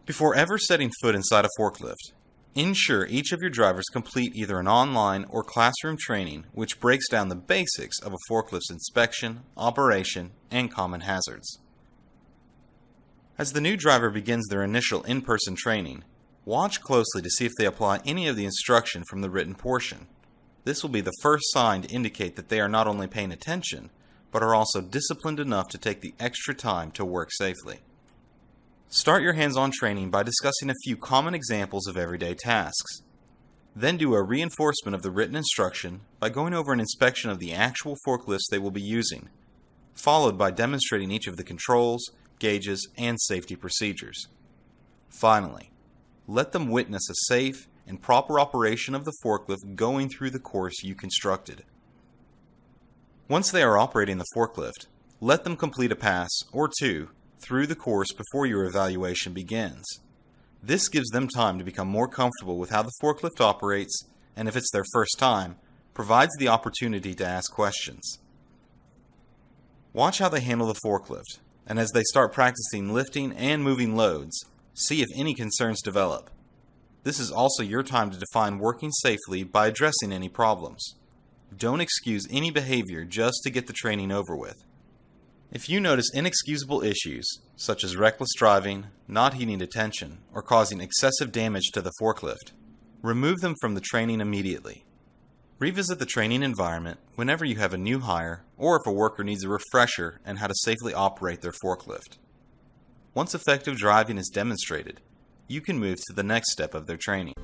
Before ever setting foot inside a forklift, ensure each of your drivers complete either an online or classroom training which breaks down the basics of a forklift's inspection, operation, and common hazards. As the new driver begins their initial in-person training, watch closely to see if they apply any of the instruction from the written portion. This will be the first sign to indicate that they are not only paying attention, but are also disciplined enough to take the extra time to work safely. Start your hands-on training by discussing a few common examples of everyday tasks. Then do a reinforcement of the written instruction by going over an inspection of the actual forklifts they will be using, followed by demonstrating each of the controls, gauges, and safety procedures. Finally, let them witness a safe and proper operation of the forklift going through the course you constructed. Once they are operating the forklift, let them complete a pass or two through the course before your evaluation begins. This gives them time to become more comfortable with how the forklift operates, and if it's their first time, provides the opportunity to ask questions. Watch how they handle the forklift, and as they start practicing lifting and moving loads, see if any concerns develop. This is also your time to define working safely by addressing any problems. Don't excuse any behavior just to get the training over with. If you notice inexcusable issues, such as reckless driving, not heeding attention, or causing excessive damage to the forklift, remove them from the training immediately. Revisit the training environment whenever you have a new hire or if a worker needs a refresher on how to safely operate their forklift. Once effective driving is demonstrated, you can move to the next step of their training.